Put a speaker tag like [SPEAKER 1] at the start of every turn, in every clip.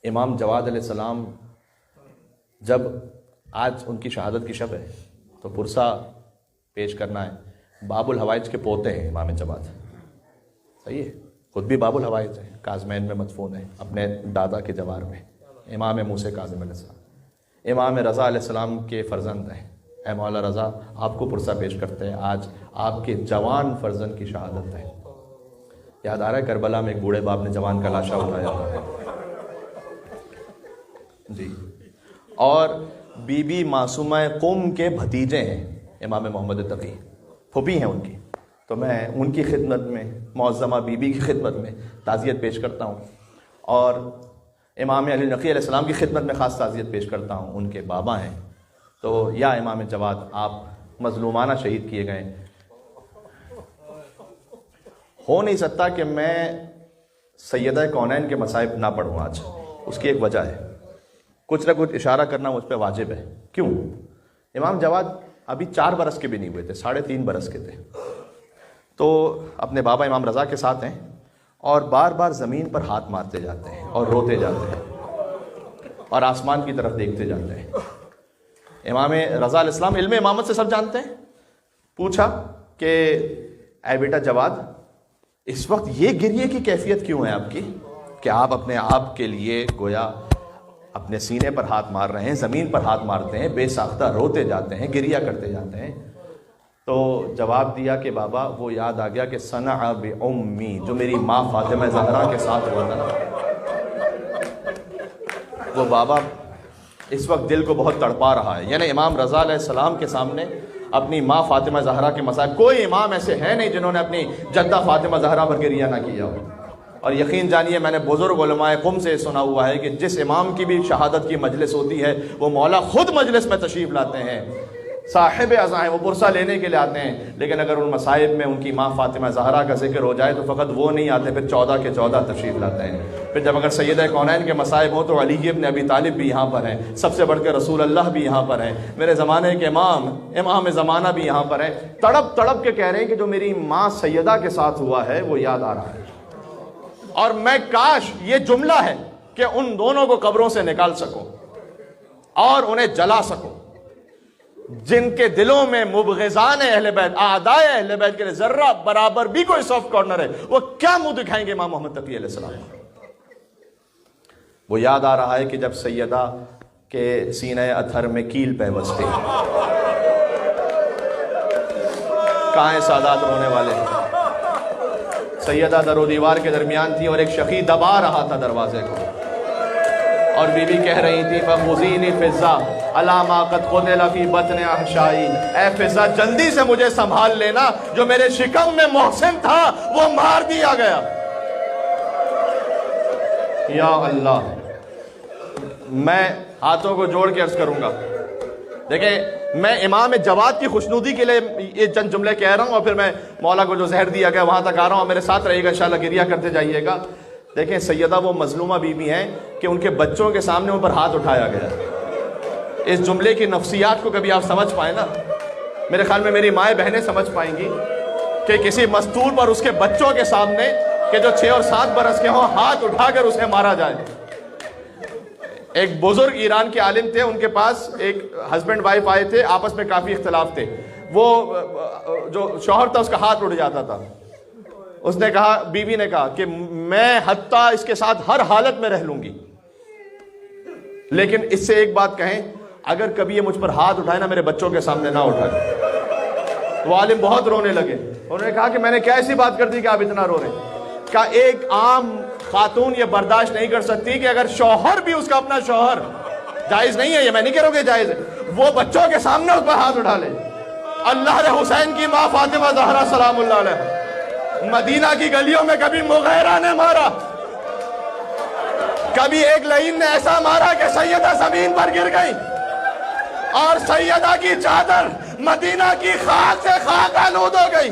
[SPEAKER 1] امام جواد علیہ السلام جب آج ان کی شہادت کی شب ہے تو پرسہ پیش کرنا ہے. باب الحوائج کے پوتے ہیں امام جواد, صحیح ہے, خود بھی باب الحوائج ہیں, کاظمین میں مدفون ہیں اپنے دادا کے جوار میں, امام موسیٰ کاظم علیہ السلام. امام رضا علیہ السلام کے فرزند ہیں. اے مولا رضا, آپ کو پرسہ پیش کرتے ہیں, آج آپ کے جوان فرزند کی شہادت ہے. یاد آ رہا ہے کربلا میں ایک بوڑھے باپ نے جوان کا لاشا اٹھایا تھا جی. اور بی بی معصومہ قم کے بھتیجے ہیں امام محمد تقی, پھوپھی ہیں ان کی. تو میں ان کی خدمت میں, معظمہ بی بی کی خدمت میں تعزیت پیش کرتا ہوں, اور امام علی نقی علیہ السلام کی خدمت میں خاص تعزیت پیش کرتا ہوں. ان کے بابا ہیں. تو یا امام جواد, آپ مظلومانہ شہید کیے گئے. ہو نہیں سکتا کہ میں سیدہ کونین کے مصائب نہ پڑھوں آج. اس کی ایک وجہ ہے, کچھ نہ کچھ اشارہ کرنا مجھ پہ واجب ہے. کیوں؟ امام جواد ابھی 4 برس کے بھی نہیں ہوئے تھے, 3.5 برس کے تھے. تو اپنے بابا امام رضا کے ساتھ ہیں, اور بار بار زمین پر ہاتھ مارتے جاتے ہیں اور روتے جاتے ہیں اور آسمان کی طرف دیکھتے جاتے ہیں. امام رضا علیہ السلام علم امامت سے سب جانتے ہیں. پوچھا کہ اے بیٹا جواد, اس وقت یہ گریے کی کیفیت کیوں ہے آپ کی, کہ آپ اپنے آپ کے لیے گویا اپنے سینے پر ہاتھ مار رہے ہیں, زمین پر ہاتھ مارتے ہیں, بے ساختہ روتے جاتے ہیں, گریہ کرتے جاتے ہیں. تو جواب دیا کہ بابا وہ یاد آ گیا کہ صنع بأمی, جو میری ماں فاطمہ زہرا کے ساتھ ہوا تھا نا, وہ بابا اس وقت دل کو بہت تڑپا رہا ہے. یعنی امام رضا علیہ السلام کے سامنے اپنی ماں فاطمہ زہرا کے مسائل, کوئی امام ایسے ہیں نہیں جنہوں نے اپنی جدہ فاطمہ زہرا پر گریہ نہ کیا ہو. اور یقین جانیے, میں نے بزرگ علماء قم سے سنا ہوا ہے کہ جس امام کی بھی شہادت کی مجلس ہوتی ہے وہ مولا خود مجلس میں تشریف لاتے ہیں, صاحب ازاں ہیں, وہ پرسہ لینے کے لیے آتے ہیں. لیکن اگر ان مصائب میں ان کی ماں فاطمہ زہرا کا ذکر ہو جائے تو فقط وہ نہیں آتے, پھر 14 کے 14 تشریف لاتے ہیں. پھر جب اگر سیدہ کونین کے مصائب ہوں تو علی ابن ابی طالب بھی یہاں پر ہیں, سب سے بڑھ کے رسول اللہ بھی یہاں پر ہیں, میرے زمانے کے امام زمانہ بھی یہاں پر ہیں. تڑپ تڑپ کے کہہ رہے ہیں کہ جو میری ماں سیدہ کے ساتھ ہوا ہے وہ یاد آ رہا ہے, اور میں کاش یہ جملہ ہے کہ ان دونوں کو قبروں سے نکال سکوں اور انہیں جلا سکوں. جن کے دلوں میں مبغضان اہل بیت, اعداء اہل بیت کے لیے ذرہ برابر بھی کوئی سافٹ کارنر ہے, وہ کیا منہ دکھائیں گے امام محمد تقی علیہ السلام. وہ یاد آ رہا ہے کہ جب سیدہ کے سینہ اطہر میں کیل پیوست تھی. کہاں ہیں سادات رونے والے ہیں. سیدہ در و دیوار کے درمیان تھی اور ایک شقی دبا رہا تھا دروازے کو, اور بی بی کہہ رہی تھی فخذینی فضا علی ما قد قتل فی بطن احشائی, اے فضا جلدی سے مجھے سنبھال لینا, جو میرے شکم میں محسن تھا وہ مار دیا گیا. یا اللہ, میں ہاتھوں کو جوڑ کے عرض کروں گا. دیکھیں, میں امام جواد کی خوشنودی کے لیے یہ چند جملے کہہ رہا ہوں, اور پھر میں مولا کو جو زہر دیا گیا وہاں تک آ رہا ہوں. میرے ساتھ رہیے گا انشاءاللہ, گریہ کرتے جائیے گا. دیکھیں, سیدہ وہ مظلومہ بی بی ہیں کہ ان کے بچوں کے سامنے ان پر ہاتھ اٹھایا گیا. اس جملے کی نفسیات کو کبھی آپ سمجھ پائیں نا, میرے خیال میں میری مائیں بہنیں سمجھ پائیں گی کہ کسی مستور پر اس کے بچوں کے سامنے کہ جو 6 اور 7 برس کے ہوں ہاتھ اٹھا کر اسے مارا جائے. ایک بزرگ ایران کے عالم تھے, ان کے پاس ایک ہسبینڈ وائف آئے تھے, آپس میں کافی اختلاف تھے. وہ جو شوہر تھا اس کا ہاتھ اڑ جاتا تھا. اس نے کہا, بیوی نے کہا کہ میں حتیٰ اس کے ساتھ ہر حالت میں رہ لوں گی, لیکن اس سے ایک بات کہیں, اگر کبھی یہ مجھ پر ہاتھ اٹھائے نا میرے بچوں کے سامنے نہ اٹھائے. وہ عالم بہت رونے لگے. انہوں نے کہا کہ میں نے کیا ایسی بات کر دی کہ آپ اتنا رو رہے ہیں. کہا ایک عام خاتون یہ برداشت نہیں کر سکتی کہ اگر شوہر بھی اس کا اپنا شوہر, جائز نہیں ہے یہ, میں نہیں کہہ رہا ہوں کہ جائز ہے, وہ بچوں کے سامنے اس پر ہاتھ اٹھا لے. اللہ نے حسین کی ماں فاطمہ زہرا سلام اللہ علیہ مدینہ کی گلیوں میں کبھی مغیرہ نے مارا, کبھی ایک لعین نے ایسا مارا کہ سیدہ زمین پر گر گئی, اور سیدہ کی چادر مدینہ کی خاک سے خاک آلود ہو گئی.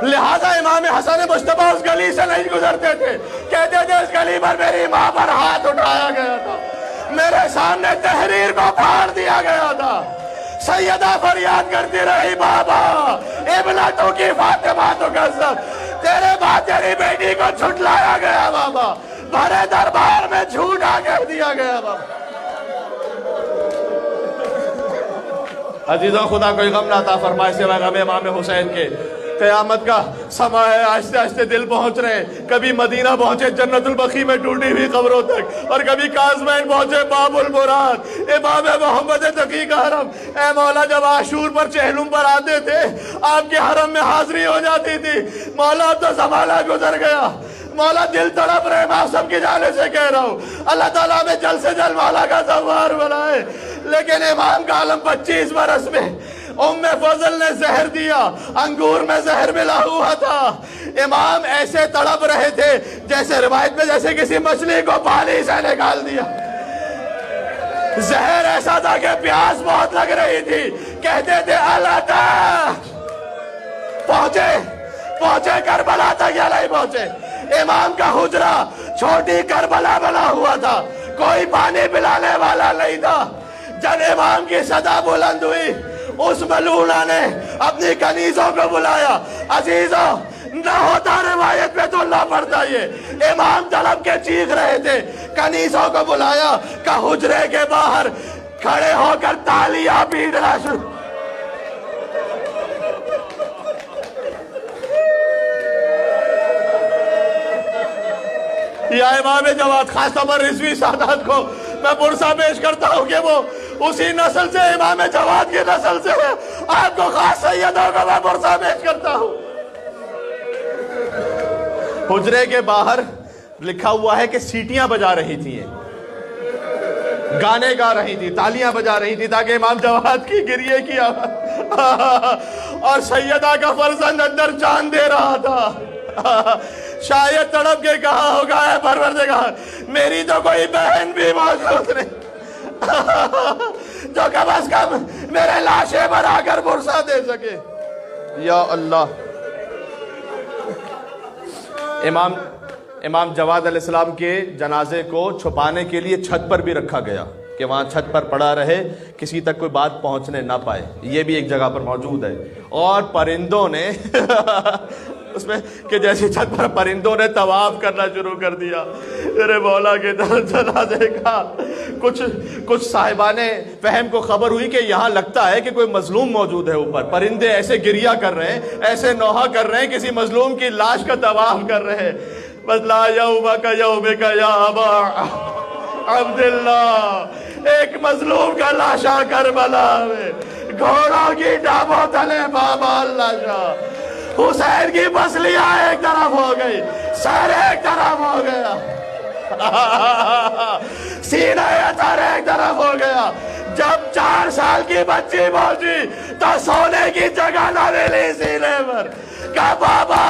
[SPEAKER 1] لہذا امام حسن مجتبی اس گلی سے نہیں گزرتے تھے, کہتے تھے اس گلی پر میری ماں پر ہاتھ اٹھایا گیا تھا, میرے سامنے تحریر کو پھاڑ دیا گیا تھا. سیدہ فریاد کرتی رہی بابا ابنتوں کی فاطمہ تو قسم تیرے بعد تیری بیٹی کو جھٹلایا گیا بابا، بھرے دربار میں جھوٹا کہہ دیا گیا بابا۔ عزیزوں خدا کوئی غم نہ عطا فرمائے سوائے غم امام حسین کے۔ قیامت کا سما ہے، آہستہ آہستہ دل پہنچ رہے، کبھی مدینہ پہنچے جنت البقیع میں ٹوٹی ہوئی قبروں تک، اور کبھی قازمین پہنچے باب المراد امام محمد تقی کا حرم۔ اے مولا جب عاشور پر چہلم پر آتے تھے آپ کے حرم میں حاضری ہو جاتی تھی، مولا اب تو زمانہ گزر گیا، مولا دل تڑپ رہے، میں سب کی جانب سے کہہ رہا ہوں اللہ تعالیٰ ہمیں جلد سے جلد مولا کا زوار بنائے۔ لیکن امام کا عالم 25 برس میں ام فضل نے زہر دیا، انگور میں زہر ملا ہوا تھا، امام ایسے تڑپ رہے تھے جیسے روایت میں جیسے کسی مچھلی کو پانی سے نکال دیا۔ زہر ایسا تھا کہ پیاس بہت لگ رہی تھی، کہتے تھے اللہ تعالیٰ پہنچے کربلا تک یا نہیں پہنچے۔ امام کا حجرہ چھوٹی کربلا بنا ہوا تھا، کوئی پانی پلانے والا نہیں تھا۔ جب امام کی صدا بلند ہوئی اس ملعونہ نے اپنی کنیزوں کو بلایا، عزیزوں نہ ہوتا روایت پہ تو نہ پڑتا یہ، امام طلب کے چیخ رہے تھے، کنیزوں کو بلایا کہ حجرے کے باہر کھڑے ہو کر تالیاں پیٹنا شروع۔ یا امام جواد خاص طور پر رضوی سادات کو میں پرسہ پیش کرتا ہوں کہ وہ اسی نسل سے، امام جواد کی نسل سے ہے، آپ کو خاص سیدوں کو میں پرسہ پیش کرتا ہوں۔ حجرے کے باہر لکھا ہوا ہے کہ سیٹیاں بجا رہی تھی، گانے گا رہی تھی، تالیاں بجا رہی تھی تاکہ امام جواد کی گریے کی آواز، اور سیدہ کا فرزند اندر جان دے رہا تھا۔ شاید تڑپ کے کہا ہوگا اے پروردگار میری تو کوئی بہن بھی موجود نہیں جو کم از کم میرے لاشے پر آ کر پرسہ دے سکے۔ یا اللہ، امام جواد علیہ السلام کے جنازے کو چھپانے کے لیے چھت پر بھی رکھا گیا کہ وہاں چھت پر پڑا رہے، کسی تک کوئی بات پہنچنے نہ پائے، یہ بھی ایک جگہ پر موجود ہے۔ اور پرندوں نے اس میں کہ جیسے چھت پر پرندوں نے طواف کرنا شروع کر دیا میرے مولا کے جنازے کا۔ کچھ صاحبان فہم کو خبر ہوئی کہ یہاں لگتا ہے کہ کوئی مظلوم موجود ہے اوپر، پرندے ایسے گریا کر رہے ہیں، ایسے نوحہ کر رہے ہیں، کسی مظلوم کی لاش کا طواف کر رہے ہیں۔ بس لا یومک یومک یا ابا عبداللہ، ایک مظلوم کا لاشا کربلا میں، گھوڑوں کی ڈابوں تلے بابا اللہ شاہ، حسین کی پسلیاں ایک طرف ہو گئی، سر ایک طرف ہو گیا، سینہ اتر ایک طرف ہو گیا۔ جب 4 سال کی بچی پہنچی تو سونے کی جگہ نہ ملی سینے پر، کہا بابا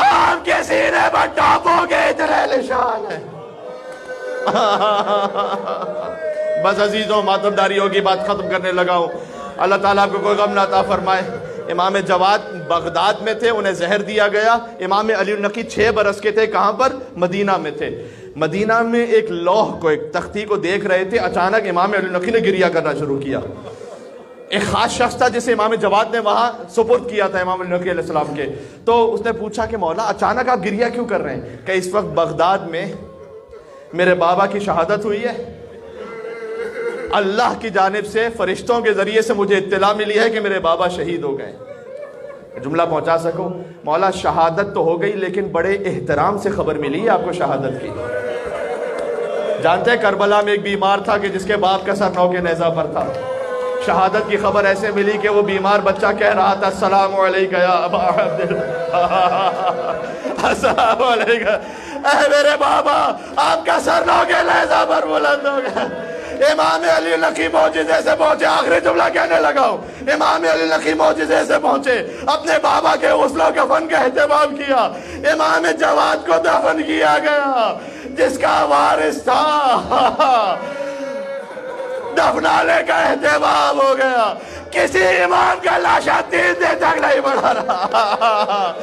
[SPEAKER 1] آپ کے سینے پر ٹاپوں کے اتنے نشان ہیں۔ بس عزیزوں ماتمداریوں کی بات ختم کرنے لگا ہوں، اللہ تعالیٰ کو کوئی غم نہ عطا فرمائے۔ امام جواد بغداد میں تھے، انہیں زہر دیا گیا۔ امام علی النقی 6 برس کے تھے، کہاں پر؟ مدینہ میں تھے۔ مدینہ میں ایک لوح کو، ایک تختی کو دیکھ رہے تھے، اچانک امام علی النقی نے گریہ کرنا شروع کیا۔ ایک خاص شخص تھا جسے امام جواد نے وہاں سپرد کیا تھا امام علی النقی علیہ السلام کے، تو اس نے پوچھا کہ مولا اچانک آپ گریہ کیوں کر رہے ہیں؟ کہ اس وقت بغداد میں میرے بابا کی شہادت ہوئی ہے، اللہ کی جانب سے فرشتوں کے ذریعے سے مجھے اطلاع ملی ہے کہ میرے بابا شہید ہو گئے۔ جملہ پہنچا سکو؟ مولا شہادت تو ہو گئی لیکن بڑے احترام سے خبر ملی ہے آپ کو شہادت کی۔ جانتے ہیں کربلا میں ایک بیمار تھا کہ جس کے باپ کا سر نوکے نیزہ پر تھا، شہادت کی خبر ایسے ملی کہ وہ بیمار بچہ کہہ رہا تھا السلام علیکہ یا ابا عبداللہ، السلام علیکہ، اے میرے بابا آپ کا سر نوکے نیزہ پر بلند ہو گیا۔ امام علی النقی معجزے سے پہنچے، آخری جملہ کہنے لگا ہوں، امام علی النقی معجزے سے پہنچے، اپنے بابا کے غسل و کفن کا اہتمام کیا، امام جواد کو دفن کیا گیا، جس کا وارث تھا دفنانے کا اہتمام ہو گیا۔ کسی امام کا لاشا 3 دن تک نہیں بڑھا رہا،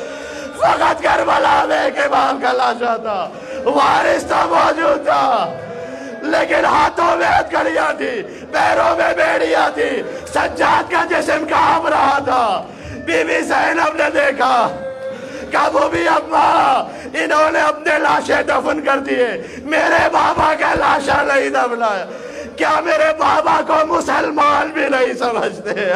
[SPEAKER 1] فقط کربلا میں ایک امام کا لاشا تھا، وارث تھا، موجود تھا، لیکن ہاتھوں میں ہتھکڑیاں تھی، پیروں میں بیڑیاں تھی، سجاد کا جسم کانپ رہا تھا۔ بی بی زینب نے دیکھا، کہا بھی اماں انہوں نے اپنے لاشیں دفن کر دیے، میرے بابا کا لاشا نہیں دفنایا، کیا میرے بابا کو مسلمان بھی نہیں سمجھتے؟